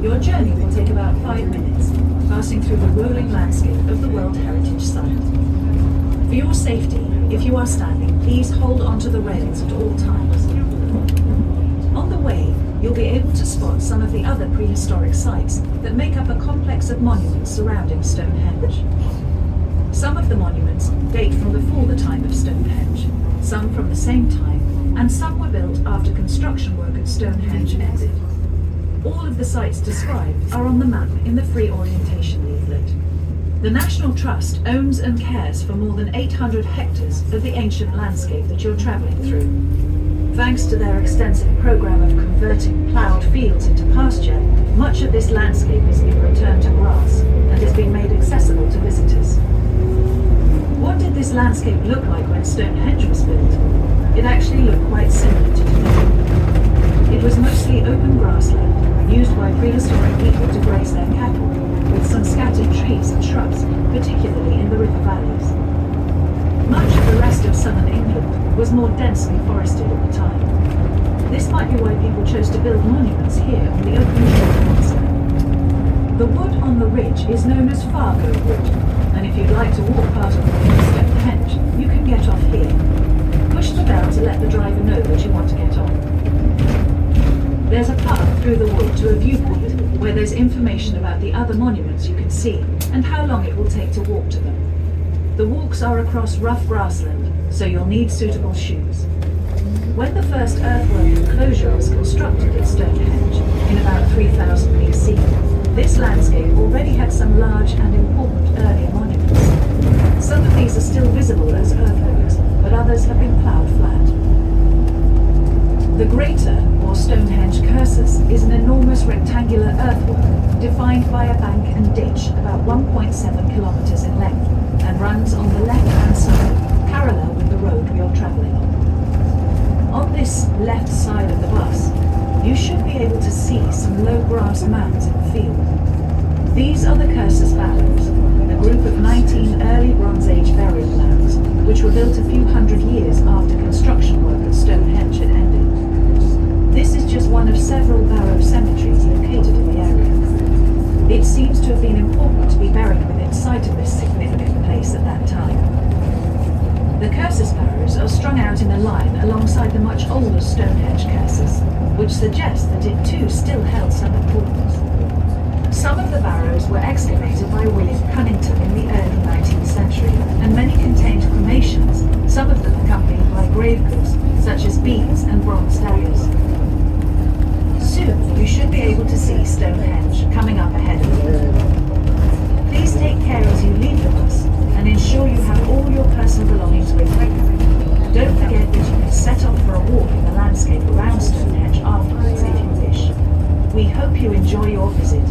Your journey will take about 5 minutes, passing through the rolling landscape of the World Heritage Site. For your safety, if you are standing, please hold onto the rails at all times. On the way, you'll be able to spot some of the other prehistoric sites that make up a complex of monuments surrounding Stonehenge. Some of the monuments date from before the time of Stonehenge, some from the same time, and some were built after construction work at Stonehenge ended. All of the sites described are on the map in the free orientation leaflet. The National Trust owns and cares for more than 800 hectares of the ancient landscape that you're travelling through. Thanks to their extensive program of converting ploughed fields into pasture, much of this landscape has been returned to grass and has been made accessible to visitors. What did this landscape look like when Stonehenge was built? It actually looked quite similar to today. It was mostly open grassland, used by prehistoric people to graze their cattle, with some scattered trees and shrubs, particularly in the river valleys. Much of the rest of southern England was more densely forested at the time. This might be why people chose to build monuments here on the open shore. The wood on the ridge is known as Fargo Wood, and if you'd like to walk part of the way to Stonehenge, you can get off here. Push the bell to let the driver know that you want to get on. There's a path through the wood to a viewpoint where there's information about the other monuments you can see and how long it will take to walk to them. The walks are across rough grassland, so you'll need suitable shoes. When the first earthwork enclosure was constructed at Stonehenge in about 3000 BC, this landscape already had some large and important earlier monuments. Some of these are still visible as earthworks, but others have been ploughed flat. The Greater, or Stonehenge Cursus, is an enormous rectangular earthwork defined by a bank and ditch about 1.7 kilometers in length and runs on the left-hand side, parallel with the road we are travelling on. On this left side of the bus, you should be able to see some low-grass mounds in the field. These are the Cursus Barrows, a group of 19 early Bronze Age burial mounds, which were built a few hundred years after construction work at Stonehenge had ended. This is just one of several barrow cemeteries located in the area. It seems to have been important to be buried within sight of this significant place at that time. The Cursus barrows are strung out in a line alongside the much older Stonehenge Cursus, which suggests that it too still held some importance. Some of the barrows were excavated by William Cunnington in the early 19th century, and many contained cremations, some of them accompanied by grave goods, such as beads and bronze daggers. Soon, you should be able to see Stonehenge coming up ahead of you. Please take care as you leave the bus, and ensure you have all your personal belongings with you. Don't forget that you can set off for a walk in the landscape around Stonehenge afterwards if you wish. We hope you enjoy your visit.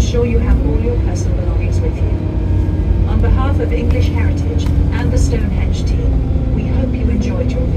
ensure you have all your personal belongings with you. On behalf of English Heritage and the Stonehenge team, we hope you enjoyed your